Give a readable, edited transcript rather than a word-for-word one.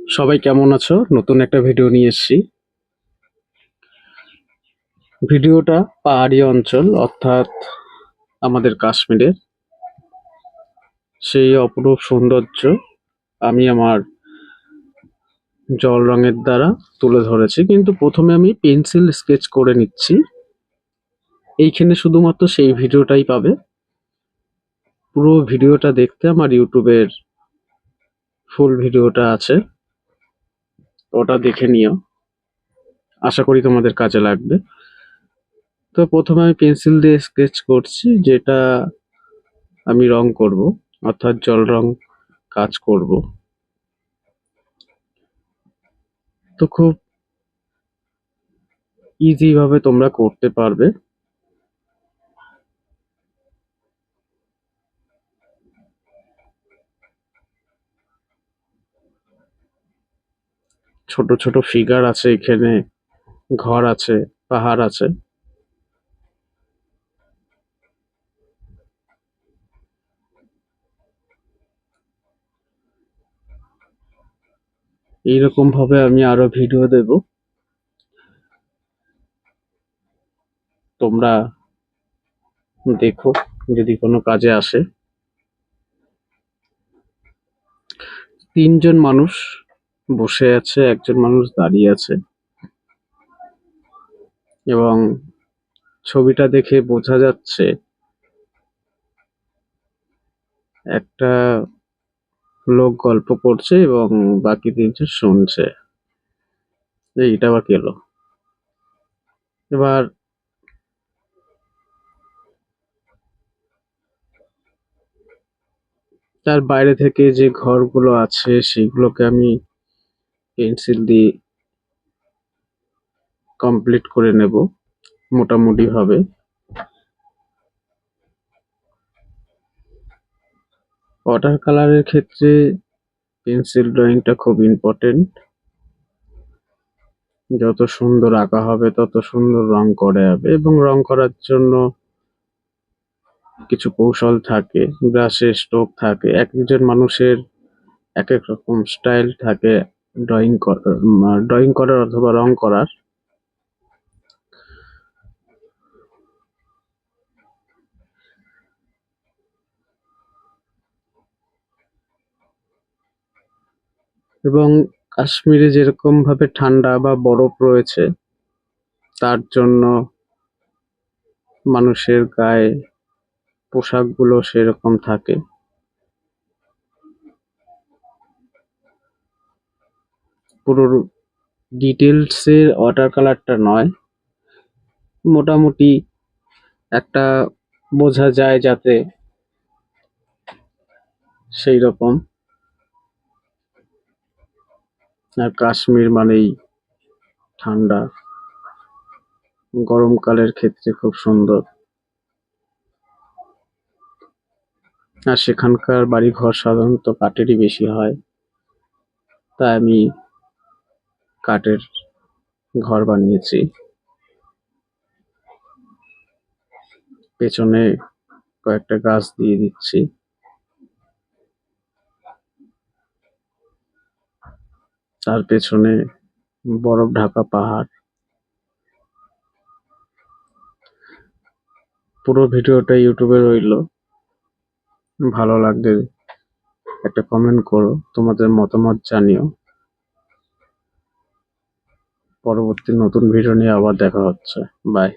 সবাই কেমন আছো? নতুন একটা ভিডিও নিয়ে এসেছি। ভিডিওটা পাহাড়ি অঞ্চল অর্থাৎ আমাদের কাশ্মীরের সেই অপরূপ সৌন্দর্য আমি আমার জল রঙের দ্বারা তুলে ধরেছি, কিন্তু প্রথমে আমি পেন্সিল স্কেচ করে নিচ্ছি। এইখানে শুধুমাত্র সেই ভিডিওটাই পাবে। পুরো ভিডিওটা দেখতে আমার ইউটিউবের ফুল ভিডিওটা আছে, ওটা দেখে নিও। আশা করি তোমাদের কাজে লাগবে। তো প্রথমে আমি পেন্সিল দিয়ে স্কেচ করছি, যেটা আমি রং করব, অর্থাৎ জল রং কাজ করব। তো খুব ইজি ভাবে তোমরা করতে পারবে। ছোট ছোট ফিগার আছে এখানে, ঘর আছে, পাহাড় আছে। এইরকম ভাবে আমি আরো ভিডিও দেব, তোমরা দেখো যদি কোনো কাজে আসে। তিনজন মানুষ বসে আছে, একজন মানুষ দাঁড়িয়ে আছে, এবং ছবিটা দেখে বোঝা যাচ্ছে একটা লোক গল্প করছে এবং বাকি তিনজন শুনছে। এইটা আবার কেলো? এবার তার বাইরে থেকে যে ঘরগুলো আছে সেগুলোকে আমি পেন্সিল দিয়ে কমপ্লিট করে নেব মোটামুটি ভাবে। ওয়াটার কালারের ক্ষেত্রে পেন্সিল ড্রয়িংটা খুব ইম্পর্টেন্ট। যত সুন্দর আঁকা হবে তত সুন্দর রং করা যাবে, এবং রং করার জন্য কিছু কৌশল থাকে, ব্রাশের স্ট্রোক থাকে, এক একজন মানুষের এক এক রকম স্টাইল থাকে ড্রয়িং করার অথবা রং করার। এবং কাশ্মীরে যেরকম ভাবে ঠান্ডা বা বরফ রয়েছে, তার জন্য মানুষের গায়ে পোশাকগুলো সেরকম থাকে। পুরো ডিটেলসের ওয়াটার কালারটা নয়, মোটামুটি একটা বোঝা যায় যাতে সেই রকম। আর কাশ্মীর মানেই ঠান্ডা, গরমকালের ক্ষেত্রে খুব সুন্দর। আর সেখানকার বাড়িঘর সাধারণত কাঠেরই বেশি হয়, তাই আমি কাঠের ঘর বানিয়েছি। পেছনে কয়েকটা গাছ দিয়ে দিচ্ছি। তার পেছনে বরফ ঢাকা পাহাড়। পুরো ভিডিওটা ইউটিউবে রইলো, ভালো লাগলে একটা কমেন্ট করো, তোমাদের মতামত জানিও। পরবর্তী নতুন ভিডিও নিয়ে আবার দেখা হচ্ছে। বাই।